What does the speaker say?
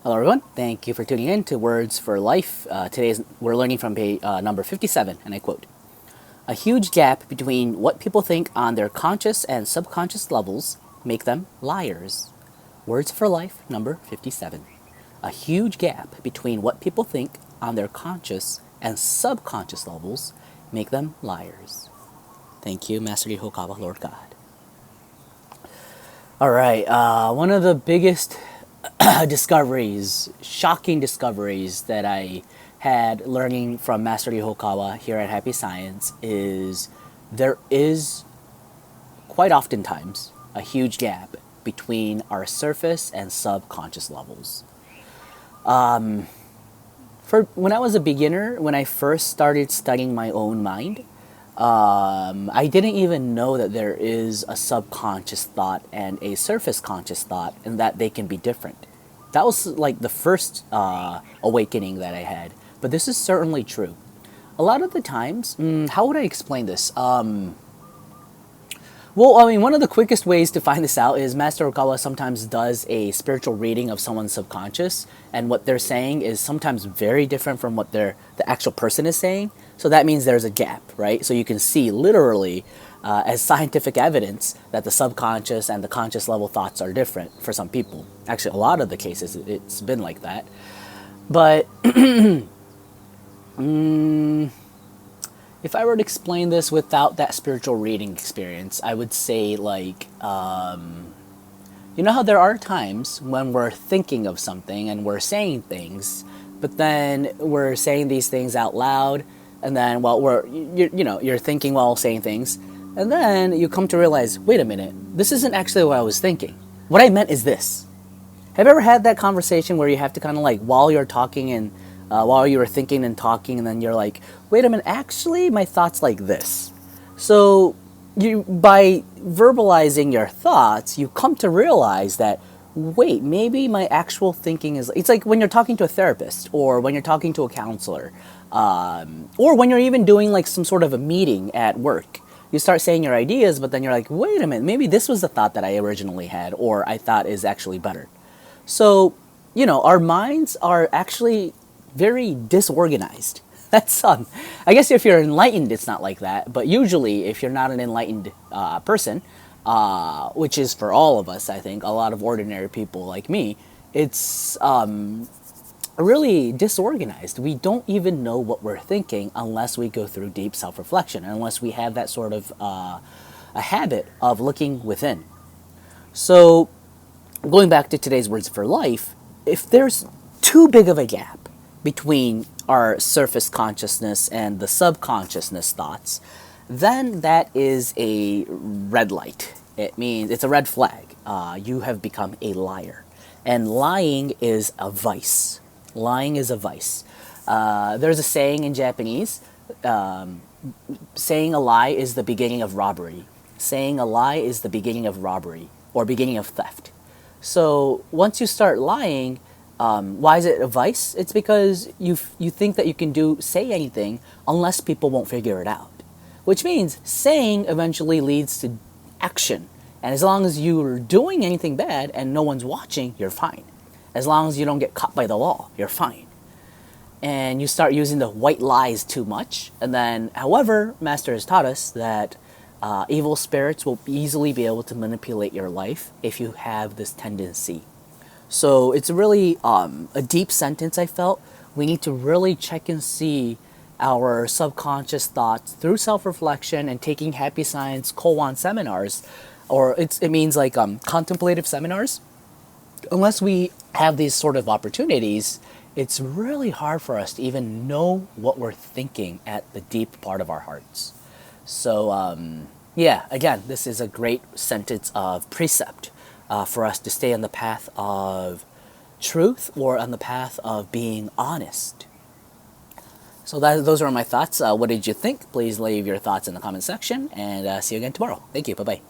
Hello, everyone. Thank you for tuning in to Words for Life. We're learning from page number 57, and I quote, "A huge gap between what people think on their conscious and subconscious levels make them liars." Words for Life, number 57. A huge gap between what people think on their conscious and subconscious levels make them liars. Thank you, Master Ryuho, Okawa, Lord God. All right, one of the biggest shocking discoveries that I had learning from Master Ryuho Okawa here at Happy Science is there is quite oftentimes a huge gap between our surface and subconscious levels. For when I was a beginner, when I first started studying my own mind, I didn't even know that there is a subconscious thought and a surface conscious thought, and that they can be different. That was like the first awakening that I had. But this is certainly true. A lot of the times, how would I explain this? One of the quickest ways to find this out is Master Okawa sometimes does a spiritual reading of someone's subconscious, and what they're saying is sometimes very different from what the actual person is saying. So that means there's a gap, right? So you can see literally as scientific evidence that the subconscious and the conscious level thoughts are different for some people. Actually, a lot of the cases it's been like that. But if I were to explain this without that spiritual reading experience, I would say like, you know how there are times when we're thinking of something and we're saying things, but then we're saying these things out loud, and then you're thinking while saying things, and then you come to realize, wait a minute, this isn't actually what I was thinking. What I meant is this. Have you ever had that conversation where you have to kind of like, while you're talking and while you were thinking and talking, and then you're like, wait a minute, actually my thought's like this. So by verbalizing your thoughts, you come to realize that, wait, maybe my actual thinking is, it's like when you're talking to a therapist, or when you're talking to a counselor, or when you're even doing like some sort of a meeting at work. You start saying your ideas, but then you're like, wait a minute, maybe this was the thought that I originally had, or I thought is actually better. So, our minds are actually very disorganized. That's I guess if you're enlightened, it's not like that. But usually, if you're not an enlightened person, which is for all of us, I think, a lot of ordinary people like me, it's really disorganized. We don't even know what we're thinking unless we go through deep self-reflection, unless we have that sort of a habit of looking within. So, going back to today's Words for Life, if there's too big of a gap between our surface consciousness and the subconsciousness thoughts, then that is a red light. It means it's a red flag. You have become a liar. And lying is a vice. Lying is a vice. There's a saying in Japanese, saying a lie is the beginning of robbery. Saying a lie is the beginning of robbery, or beginning of theft. So once you start lying, why is it a vice? It's because you think that you can say anything unless people won't figure it out. Which means saying eventually leads to action. And as long as you're doing anything bad and no one's watching, you're fine. As long as you don't get caught by the law, you're fine. And you start using the white lies too much. And then, however, Master has taught us that evil spirits will easily be able to manipulate your life if you have this tendency. So it's really a deep sentence, I felt. We need to really check and see our subconscious thoughts through self-reflection and taking Happy Science Koan seminars, or it means like contemplative seminars. Unless we have these sort of opportunities, it's really hard for us to even know what we're thinking at the deep part of our hearts. So, again, this is a great sentence of precept for us to stay on the path of truth, or on the path of being honest. So those are my thoughts. What did you think? Please leave your thoughts in the comment section, and see you again tomorrow. Thank you. Bye-bye.